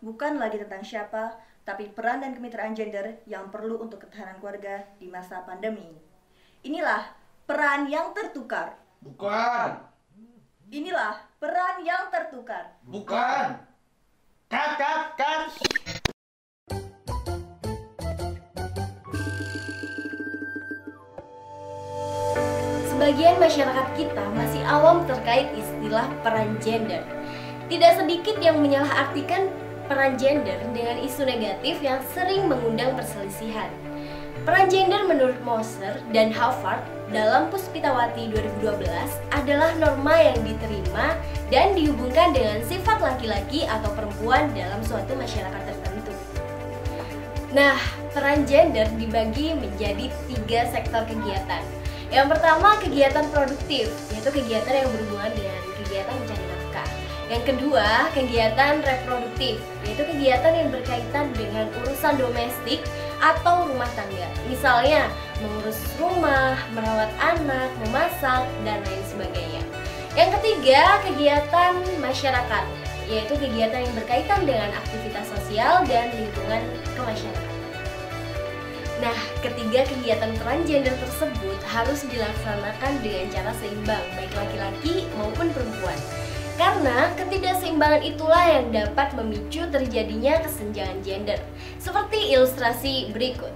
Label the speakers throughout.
Speaker 1: bukan lagi tentang siapa, tapi peran dan kemitraan gender yang perlu untuk ketahanan keluarga di masa pandemi. Inilah peran yang tertukar.
Speaker 2: Bukan.
Speaker 1: Inilah peran yang tertukar.
Speaker 2: Bukan. Cut.
Speaker 3: Sebagian masyarakat kita masih awam terkait istilah peran gender. Tidak sedikit yang menyalahartikan peran gender dengan isu negatif yang sering mengundang perselisihan. Peran gender menurut Moser dan Harvard dalam Puspitawati 2012 adalah norma yang diterima dan dihubungkan dengan sifat laki-laki atau perempuan dalam suatu masyarakat tertentu. Nah, peran gender dibagi menjadi 3 sektor kegiatan. Yang pertama, kegiatan produktif, yaitu kegiatan yang berhubungan dengan kegiatan mencari nafkah. Yang kedua, kegiatan reproduktif, yaitu kegiatan yang berkaitan dengan urusan domestik atau rumah tangga. Misalnya, mengurus rumah, merawat anak, memasak, dan lain sebagainya. Yang ketiga, kegiatan masyarakat, yaitu kegiatan yang berkaitan dengan aktivitas sosial dan lingkungan kemasyarakatan. Nah, ketiga kegiatan peran gender tersebut harus dilaksanakan dengan cara seimbang, baik laki-laki maupun perempuan. Karena ketidakseimbangan itulah yang dapat memicu terjadinya kesenjangan gender. Seperti ilustrasi berikut.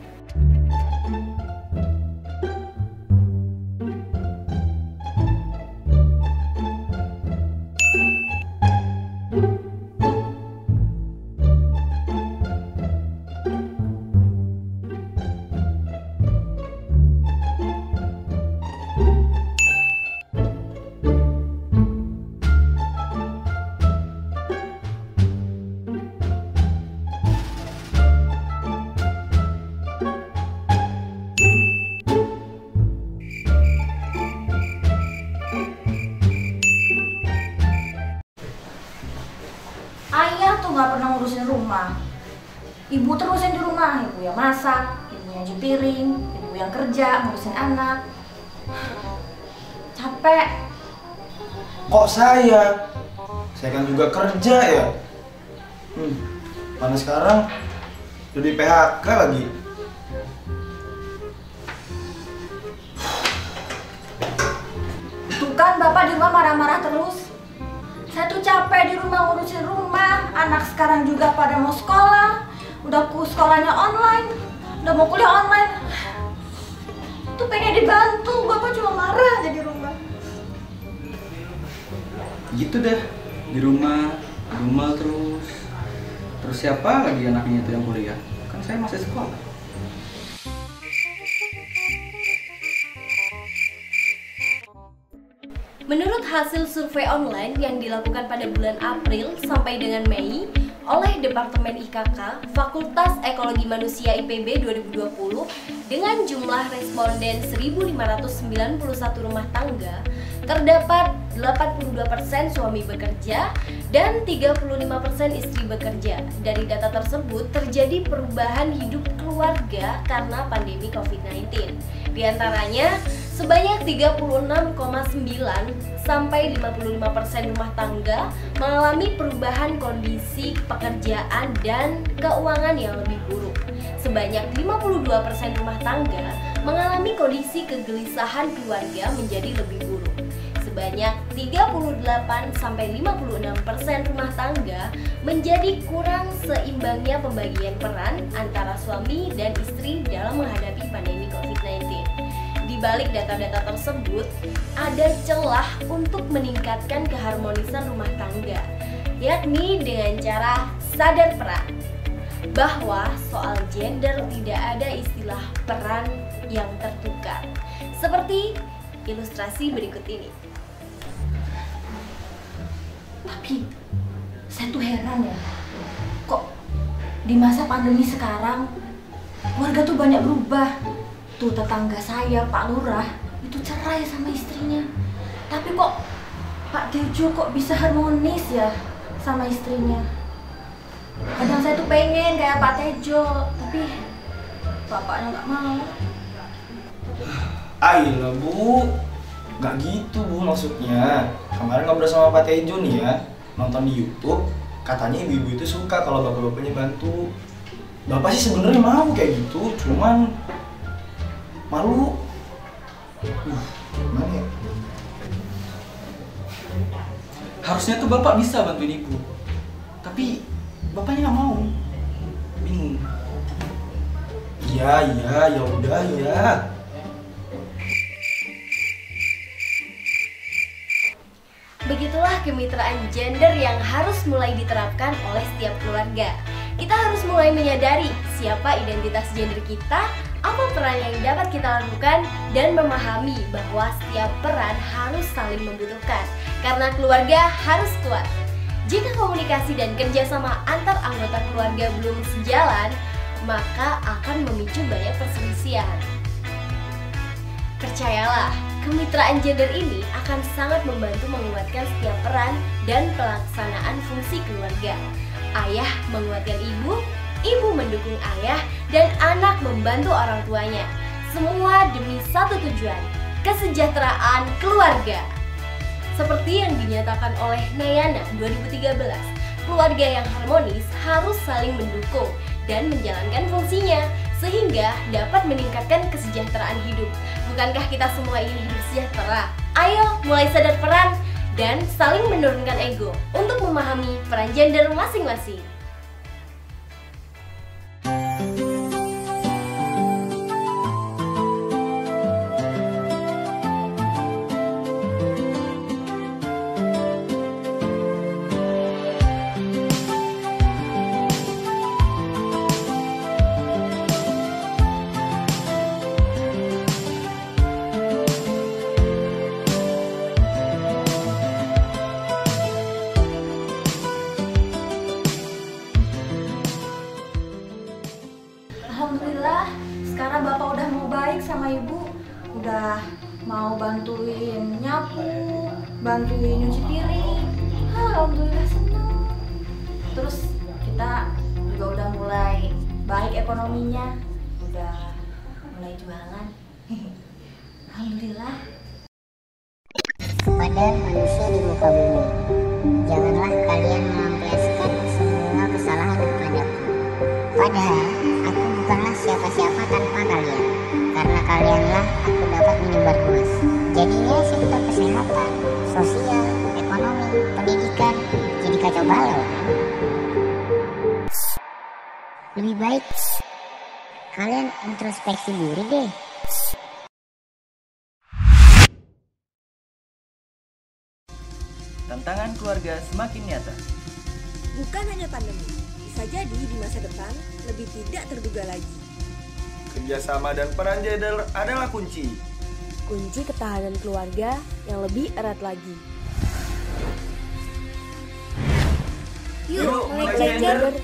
Speaker 1: Ayah tuh nggak pernah ngurusin rumah. Ibu terusin di rumah, ibu yang masak, ibu yang cuci piring, ibu yang kerja, ngurusin anak. Capek.
Speaker 2: Kok saya? Saya kan juga kerja ya. Mana sekarang udah di PHK lagi.
Speaker 1: Tuh kan bapak di rumah marah-marah terus. Saya tuh capek di rumah ngurusin rumah. Anak sekarang juga pada mau sekolah. Udah sekolahnya online. Udah mau kuliah online. Tuh pengen dibantu, bapak cuma marah aja di rumah.
Speaker 4: Gitu deh, di rumah terus. Terus siapa lagi anaknya itu yang kuliah? Kan saya masih sekolah.
Speaker 3: Menurut hasil survei online yang dilakukan pada bulan April sampai dengan Mei oleh Departemen IKK Fakultas Ekologi Manusia IPB 2020 dengan jumlah responden 1.591 rumah tangga, terdapat 82% suami bekerja dan 35% istri bekerja. Dari data tersebut terjadi perubahan hidup keluarga karena pandemi COVID-19. Di antaranya sebanyak 36,9 sampai 55% rumah tangga mengalami perubahan kondisi pekerjaan dan keuangan yang lebih buruk. Sebanyak 52% rumah tangga mengalami kondisi kegelisahan keluarga menjadi lebih buruk. Sebanyak 38 sampai 56% rumah tangga menjadi kurang seimbangnya pembagian peran antara suami dan istri dalam menghadapi pandemi COVID-19. Di balik data-data tersebut, ada celah untuk meningkatkan keharmonisan rumah tangga, yakni dengan cara sadar peran. Bahwa soal gender tidak ada istilah peran yang tertukar. Seperti ilustrasi berikut ini.
Speaker 1: Tapi saya tuh heran ya, kok di masa pandemi sekarang warga tuh banyak berubah. Tuh tetangga saya, Pak Lurah, itu cerai sama istrinya. Tapi kok Pak Tejo kok bisa harmonis ya sama istrinya. Kadang saya tuh pengen kayak Pak Tejo, tapi bapaknya nggak mau.
Speaker 2: Ayolah Bu, nggak gitu Bu maksudnya. Kemarin ngobrol sama Pak Tejo nih ya, nonton di YouTube, Katanya ibu-ibu itu suka kalau bapak-bapaknya bantu. Bapak sih sebenarnya mau kayak gitu, cuman malu. Gimana ya?
Speaker 4: Harusnya tuh bapak bisa bantuin ibu, tapi bapaknya nggak mau. Bingung.
Speaker 2: Ya udah ya.
Speaker 3: Begitulah kemitraan gender yang harus mulai diterapkan oleh setiap keluarga. Kita harus mulai menyadari siapa identitas gender kita, apa peran yang dapat kita lakukan, dan memahami bahwa setiap peran harus saling membutuhkan, karena keluarga harus kuat. Jika komunikasi dan kerjasama antar anggota keluarga belum sejalan, maka akan memicu banyak perselisihan. Percayalah, kemitraan gender ini akan sangat membantu menguatkan setiap peran dan pelaksanaan fungsi keluarga. Ayah menguatkan ibu, ibu mendukung ayah, dan anak membantu orang tuanya. Semua demi satu tujuan, kesejahteraan keluarga. Seperti yang dinyatakan oleh Nayana 2013, keluarga yang harmonis harus saling mendukung dan menjalankan fungsinya sehingga dapat meningkatkan kesejahteraan hidup. Bukankah kita semua ingin hidup sejahtera? Ayo mulai sadar peran dan saling menurunkan ego untuk memahami peran gender masing-masing.
Speaker 1: Alhamdulillah, sekarang bapak udah mau baik sama ibu. Udah mau bantuin nyapu, bantuin nyuci piring. Alhamdulillah senang. Terus kita juga udah mulai baik ekonominya. Udah mulai jualan. Alhamdulillah.
Speaker 5: Kepada manusia di muka bumi, janganlah kalian melampiaskan semua kesalahan kepadaku. Padahal aku bukanlah siapa-siapa tanpa kalian, karena kalianlah aku dapat menyebar luas. Jadinya sektor kesehatan, sosial, ekonomi, pendidikan jadi kacau balau. Lebih baik kalian introspeksi diri deh.
Speaker 6: Tantangan keluarga semakin nyata.
Speaker 7: Bukan hanya pandemi, bisa jadi di masa depan lebih tidak terduga lagi.
Speaker 2: Kerjasama dan peran gender adalah kunci.
Speaker 7: Kunci ketahanan keluarga yang lebih erat lagi.
Speaker 6: Yuk,
Speaker 7: Mulai gender